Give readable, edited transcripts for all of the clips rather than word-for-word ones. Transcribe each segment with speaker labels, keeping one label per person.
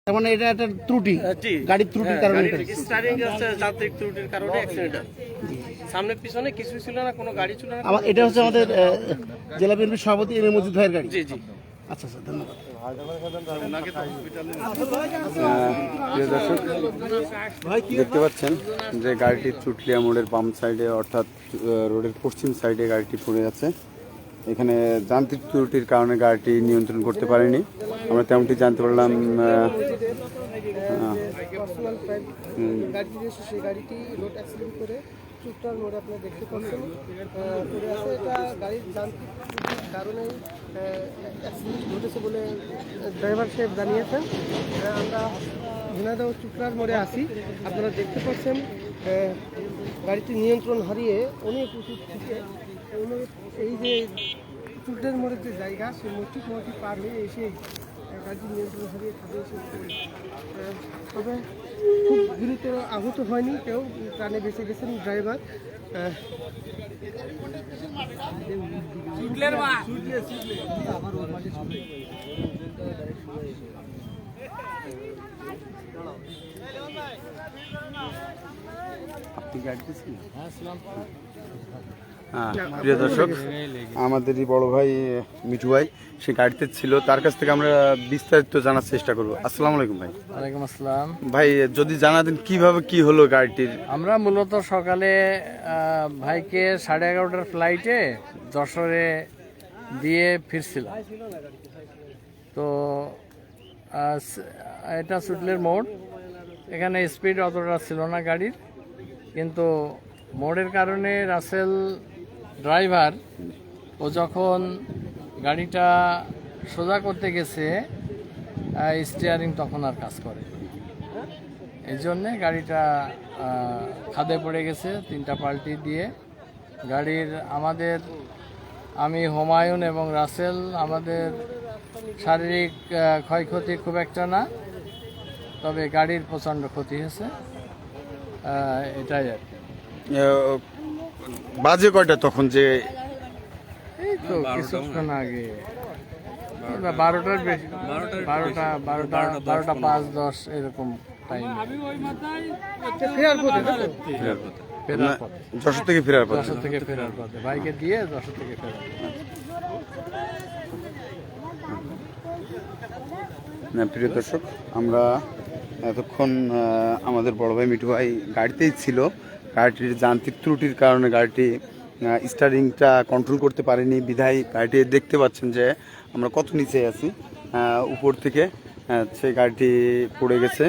Speaker 1: তার মানে এটা একটা ত্রুটি, গাড়ির ত্রুটির কারণে,
Speaker 2: স্টারিং যান্ত্রিক ত্রুটির কারণে অ্যাক্সিডেন্ট। সামনে পিছনে কিছু ছিল না, কোনো গাড়ি ছিল না।
Speaker 1: এটা হচ্ছে আমাদের জেলা বিএনপির সভাপতি এম এ মজিদ ভাইয়ের গাড়ি।
Speaker 2: জি জি।
Speaker 1: আচ্ছা স্যার, ধন্যবাদ।
Speaker 3: প্রিয় দর্শক, দেখতে পাচ্ছেন যে গাড়িটি চুটলিয়া মোড়ের বাম সাইডে অর্থাৎ রোডের পশ্চিম সাইডে গাড়িটি পড়ে আছে। এখানে যান্ত্রিক ত্রুটির কারণে গাড়িটি নিয়ন্ত্রণ করতে পারেনি, আমরা তেমনটি জানতে পারলাম।
Speaker 4: গাড়িটি রোড অ্যাক্সিডেন্ট করে চুট্টার মোড়ে আপনারা দেখতে পাচ্ছেন পড়ে আছে। এটা গাড়ির যান্ত্রিক ত্রুটির কারণে অ্যাক্সিডেন্ট ঘটেছে বলে ড্রাইভার সাহেব জানিয়েছেন। আমরা ঝিনাইদহ চুট্টার মোড়ে আছি, আপনারা দেখতে পাচ্ছেন গাড়িটি নিয়ন্ত্রণ হারিয়ে অনেক উঁচু থেকে এই যে চুট্টার মোড়ের যে জায়গা, সেই মোড়টি পার হয়ে এসে গাড়িটি নিয়ন্ত্রণ হারিয়ে খাদে এসে তবে খুব গুরুতর আহত হয়নি কেউ, প্রাণে বেঁচে গেছেন ড্রাইভার।
Speaker 3: আপনি গাড়িতে ছিলেন? প্রিয় দর্শক, আমাদেরই বড় ভাই মিঠু ভাই সে গাড়িতে ছিল, তার কাছ থেকে আমরা বিস্তারিত জানার চেষ্টা করবো। আসসালামু আলাইকুম ভাই।
Speaker 5: ওয়ালাইকুম আসসালাম
Speaker 3: ভাই, যদি জানাতেন কিভাবে কি হলো গাড়িটির।
Speaker 5: আমরা মূলত সকালে ভাইকে 11:30টার ফ্লাইটে যশোরে দিয়ে ফিরছিলাম। তো এটা সুটলের মোড়, এখানে স্পিড অতটা ছিল না গাড়ির, কিন্তু মোড়ের কারণে রাসেল ড্রাইভার ও যখন গাড়িটা সোজা করতে গেছে স্টিয়ারিং তখন আর কাজ করে, এই জন্যে গাড়িটা খাদে পড়ে গেছে। 3টা পাল্টি দিয়ে গাড়ির আমি হুমায়ুন এবং রাসেল, আমাদের শারীরিক ক্ষয়ক্ষতি খুব একটা না, তবে গাড়ির প্রচণ্ড ক্ষতি হয়েছে, এটাই আর কি।
Speaker 3: বাজে কয়টা তখন? যে
Speaker 5: এই তো কিছুক্ষণ আগে 12টার বেশি, 12টা 5-10 এরকম টাইম।
Speaker 3: যশোর থেকে ফেরার পথে
Speaker 5: ভাইকে দিয়ে যশোর থেকে ফেরার
Speaker 3: পথে। প্রিয় দর্শক, আমরা এতক্ষণ আমাদের বড় ভাই মিঠু ভাই গাড়িতেই ছিল। গাড়িটির যান্ত্রিক ত্রুটির কারণে গাড়িটি স্টারিংটা কন্ট্রোল করতে পারেনি, বিধায় গাড়িটি দেখতে পাচ্ছেন যে আমরা কত নিচে আছি, উপর থেকে সে গাড়িটি পড়ে গেছে।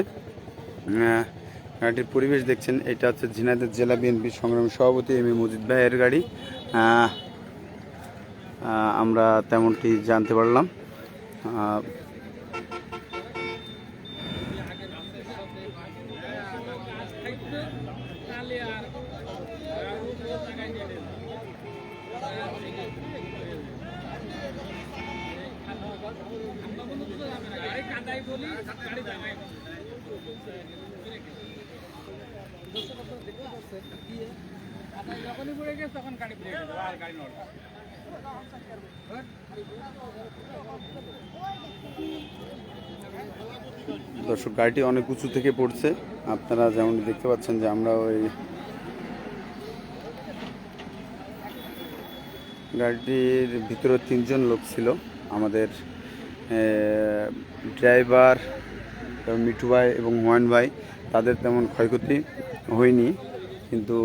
Speaker 3: গাড়িটির পরিবেশ দেখছেন, এটা হচ্ছে ঝিনাইদহ জেলা বিএনপির সংগ্রামী সভাপতি এম এ মজিদ ভাইয়ের গাড়ি। আমরা তেমনটি জানতে পারলাম। দর্শক, গাড়িটি অনেক উঁচু থেকে পড়ছে, আপনারা যেমন দেখতে পাচ্ছেন যে আমরা ওই গাড়িটির ভিতরে 3জন লোক ছিল, আমাদের ড্রাইভার মিঠু ভাই এবং হুমায়ুন ভাই, তাদের তেমন ক্ষয়ক্ষতি হয়নি, কিন্তু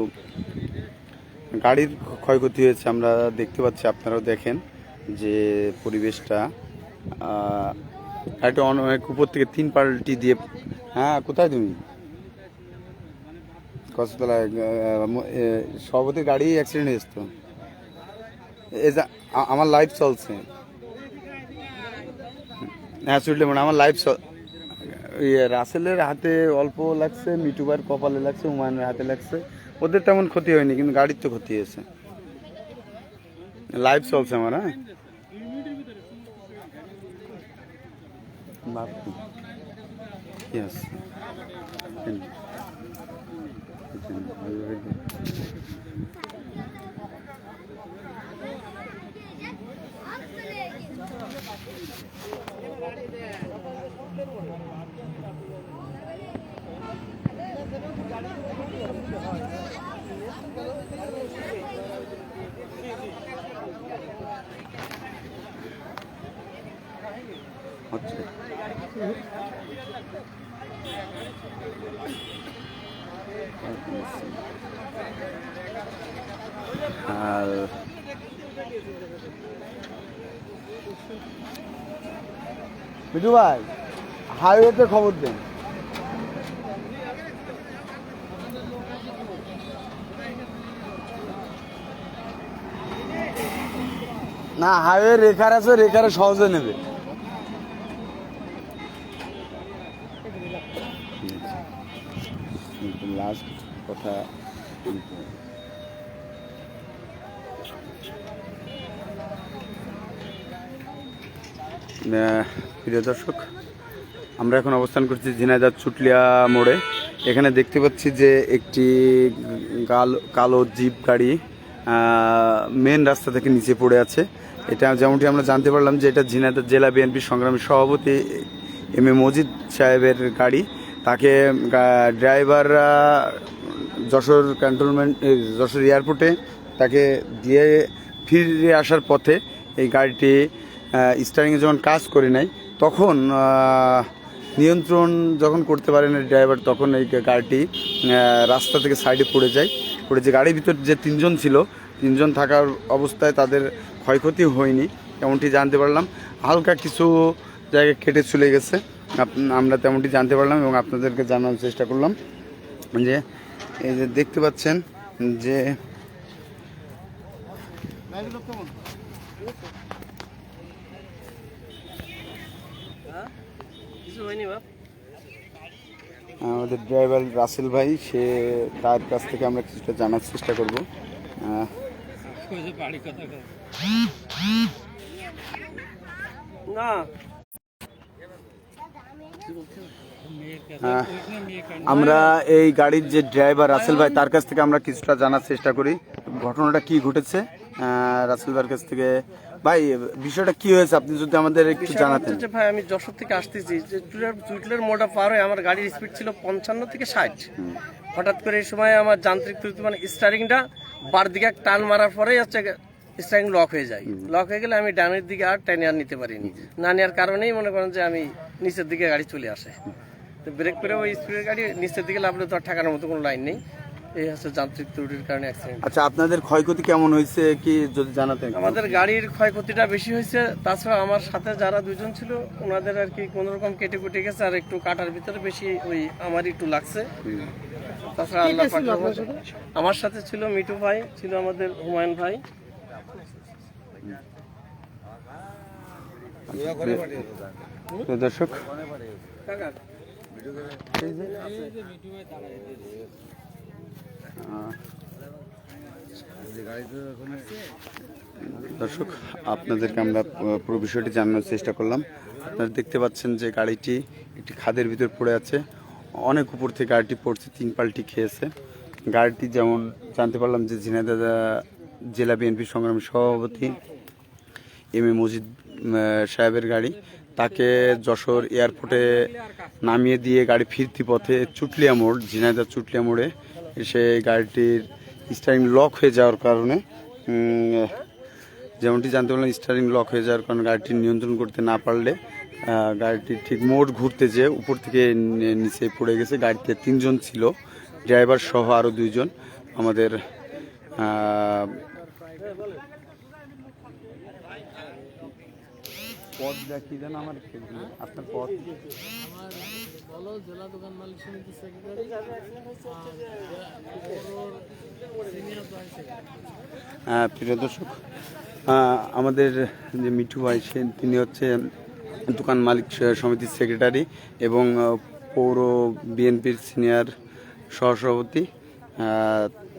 Speaker 3: গাড়ির ক্ষয়ক্ষতি হয়েছে। আমরা দেখতে পাচ্ছি, আপনারাও দেখেন যে পরিবেশটা, গাড়িটা অনেক উপর থেকে 3 পাল্টি দিয়ে। হ্যাঁ, কোথায় তুমি? কষ্টতলায় সভাপতির গাড়ি অ্যাক্সিডেন্ট হয়েছে তো, আমার লাইভ চলছে। হ্যাঁ, চললে মানে আমার লাইভ রাসেলের হাতে অল্প লাগছে, মিটুবার কপালে লাগছে, হুমায়ুনের হাতে লাগছে, ওদের তেমন ক্ষতি হয়নি, কিন্তু গাড়ির তো ক্ষতি হয়েছে। লাইভ চলছে আমার। হ্যাঁ, Yes. আর মিঠু ভাই হাইওয়েতে খবর দেন। না হাইওয়ে রেখার আছে, রেখারে সহজে নেবে। লাস্ট কথা প্রিয় দর্শক, আমরা এখন অবস্থান করছি ঝিনাইদহ চুটলিয়া মোড়ে। এখানে দেখতে পাচ্ছি যে একটি কালো জিপ গাড়ি মেন রাস্তা থেকে নিচে পড়ে আছে। এটা যেমনটি আমরা জানতে পারলাম যে এটা ঝিনাইদহ জেলা বিএনপির সংগ্রামী সভাপতি এম এ মজিদ সাহেবের গাড়ি। তাকে ড্রাইভাররা যশোর ক্যান্টনমেন্ট যশোর এয়ারপোর্টে তাকে দিয়ে ফিরে আসার পথে এই গাড়িটি স্টারিংয়ে যখন কাজ করে নাই, তখন নিয়ন্ত্রণ যখন করতে পারে না ড্রাইভার, তখন এই গাড়িটি রাস্তা থেকে সাইডে পড়ে যায়। যে গাড়ির ভিতর যে তিনজন থাকার অবস্থায় তাদের ক্ষয়ক্ষতি হয়নি তেমনটি জানতে পারলাম। হালকা কিছু জায়গায় কেটে চলে গেছে, আমরা তেমনটি জানতে পারলাম এবং আপনাদেরকে জানানোর চেষ্টা করলাম যে এই যে দেখতে পাচ্ছেন যে আমাদের ড্রাইভার রাসেল ভাই, সে তার কাছ থেকে আমরা কিছুটা জানার চেষ্টা করব। আমরা এই গাড়ির যে ড্রাইভার রাসেল ভাই, তার কাছ থেকে আমরা কিছুটা জানার চেষ্টা করি ঘটনাটা কি ঘটেছে। রাসেল ভাইয়ের কাছ থেকে, ভাই বিষয়টা কি হয়েছে আপনি যদি আমাদের একটু জানাতেন।
Speaker 2: ভাই আমি যশোর থেকে আসতেছি, যে চুটলের মোড়টা পার হয়ে আমার গাড়ির স্পিড ছিল 55 থেকে 60। হঠাৎ করে এই সময় আমার যান্ত্রিক ত্রুটি, মানে স্টারিংটা বার দিকে টান মারার পরেই হচ্ছে স্টারিং লক হয়ে যায়। লক হয়ে গেলে আমি ডানের দিকে আর টেনে আর নিতে পারিনি। না নেওয়ার কারণেই মনে করেন যে আমি নিচের দিকে গাড়ি চলে আসে। তো ব্রেক করে ওই স্পিডের গাড়ি নিচের দিকে লাভলে তো আর ঠাকানোর মতো কোনো লাইন নেই। এই হচ্ছে যান্ত্রিক ত্রুটির কারণে অ্যাক্সিডেন্ট।
Speaker 3: আচ্ছা, আপনাদের ক্ষয়ক্ষতি কেমন হয়েছে কি যদি জানাতেন।
Speaker 2: আমাদের গাড়ির ক্ষয়ক্ষতিটা বেশি হয়েছে, তাছাড়া আমার সাথে যারা দুজন ছিল ওনাদের আর কি কোনো রকম কেটে কুটে গেছে, আর একটু কাটার ভিতরে বেশি ওই আমার একটু লাগছে। তাছাড়া আল্লাহ আমার সাথে ছিল মিঠু ভাই, ছিল আমাদের হুমায়ুন ভাই।
Speaker 3: দর্শক, আপনাদেরকে আমরা পুরো বিষয়টি জানানোর চেষ্টা করলাম। আপনারা দেখতে পাচ্ছেন যে গাড়িটি একটি খাদের ভিতর পড়ে আছে, অনেক উপর থেকে গাড়িটি পড়ছে, 3 পাল্টি খেয়েছে। গাড়িটি যেমন জানতে পারলাম যে ঝিনাইদহ জেলা বিএনপি সংগ্রামী সভাপতি এম এ মজিদ সাহেবের গাড়ি। তাকে যশোর এয়ারপোর্টে নামিয়ে দিয়ে গাড়ি ফিরতি পথে চুটলিয়া মোড়, ঝিনাইদহ চুটলিয়া মোড়ে এসে গাড়িটির স্টারিং লক হয়ে যাওয়ার কারণে, যেমনটি জানতে পারলাম স্টারিং লক হয়ে যাওয়ার কারণে গাড়িটি নিয়ন্ত্রণ করতে না পারলে গাড়িটি ঠিক মোড় ঘুরতে যেয়ে উপর থেকে নিচে পড়ে গেছে। গাড়িতে 3 জন ছিল, ড্রাইভার সহ আরও 2 জন। আমাদের পদ দেখি দেন আমার, আপনার পদ
Speaker 5: জেলা দোকান মালিক সমিতি সেক্রেটারি।
Speaker 3: প্রিয় দর্শক, আমাদের যে মিঠু ভাই, তিনি হচ্ছে দোকান মালিক সমিতির সেক্রেটারি এবং পৌর বিএনপির সিনিয়র সহসভাপতি।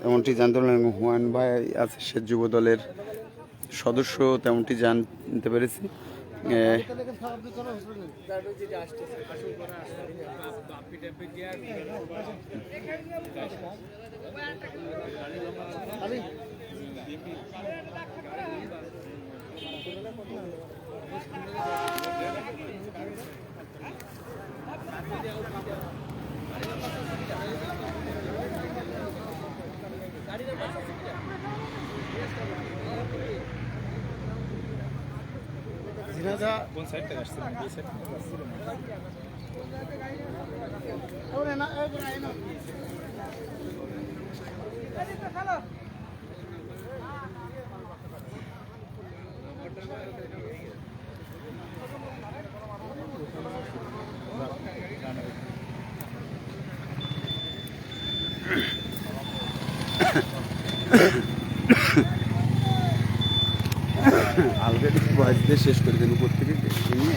Speaker 3: এমনটি জানতে পারলাম হুমায়ুন ভাই আছে, সে যুব দলের সদস্য, তেমনটি জানতে পেরেছি। আলগা কিছু ভয়েস দিয়ে শেষ করে দেন উপর থেকে নিয়ে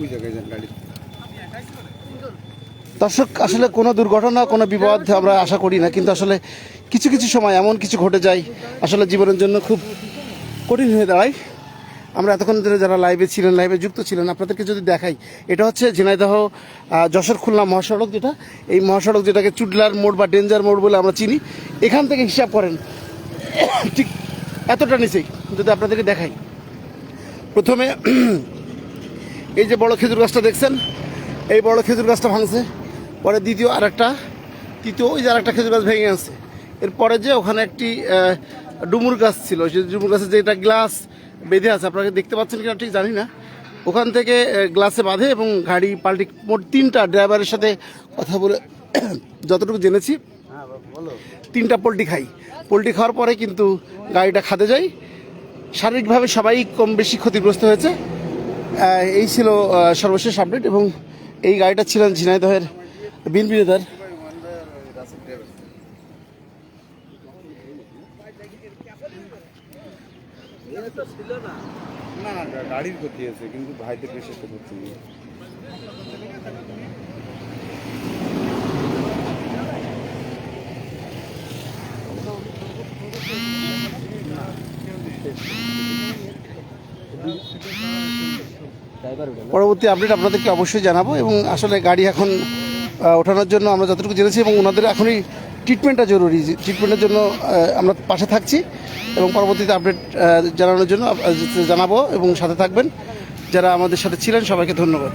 Speaker 3: ওই জায়গায় যান গাড়ি।
Speaker 1: দর্শক, আসলে কোনো দুর্ঘটনা কোনো বিপদ আমরা আশা করি না, কিন্তু আসলে কিছু কিছু সময় এমন কিছু ঘটে যায় আসলে জীবনের জন্য খুব কঠিন হয়ে দাঁড়ায়। আমরা এতক্ষণ ধরে যারা লাইভে ছিলেন, লাইভে যুক্ত ছিলেন, আপনাদেরকে যদি দেখাই, এটা হচ্ছে ঝিনাইদহ যশোর খুলনা মহাসড়ক, যেটা এই মহাসড়ক যেটাকে চুটলার মোড় বা ডেঞ্জার মোড় বলে আমরা চিনি। এখান থেকে হিসাব করেন ঠিক এতটা নিচেই যদি আপনাদেরকে দেখাই, প্রথমে এই যে বড় খেজুর গাছটা দেখছেন, এই বড় খেজুর গাছটা ভাঙছে, পরে দ্বিতীয় আরেকটা, তৃতীয় ওই যে আরেকটা খেজুর গাছ ভেঙে আছে। এরপরে যে ওখানে একটি ডুমুর গাছ ছিল, সেই ডুমুর গাছে যেটা গ্লাস বেঁধে আছে, আপনাকে দেখতে পাচ্ছেন কিনা ঠিক জানি না, ওখান থেকে গ্লাসে বাঁধে এবং গাড়ি পাল্টি, মোট 3টা ড্রাইভারের সাথে কথা বলে যতটুকু জেনেছি 3টা পোল্ট্রি খাওয়ার পরে কিন্তু গাড়িটা খাদে যায়। শারীরিকভাবে সবাই কম বেশি ক্ষতিগ্রস্ত হয়েছে। এই ছিল সর্বশেষ আপডেট, এবং এই গাড়িটা ছিলেন ঝিনাইদহের বিএনপি নেতার।
Speaker 3: না গাড়ির ক্ষতি হয়েছে, কিন্তু ভাইদের বেশি একটা ক্ষতি নেই।
Speaker 1: পরবর্তী আপডেট আপনাদেরকে অবশ্যই জানাবো, এবং আসলে গাড়ি এখন ওঠানোর জন্য আমরা যতটুকু জেনেছি, এবং ওনাদের এখনই ট্রিটমেন্টটা জরুরি, ট্রিটমেন্টের জন্য আমরা পাশে থাকছি এবং পরবর্তীতে আপডেট জানানোর জন্য জানাবো, এবং সাথে থাকবেন। যারা আমাদের সাথে ছিলেন সবাইকে ধন্যবাদ।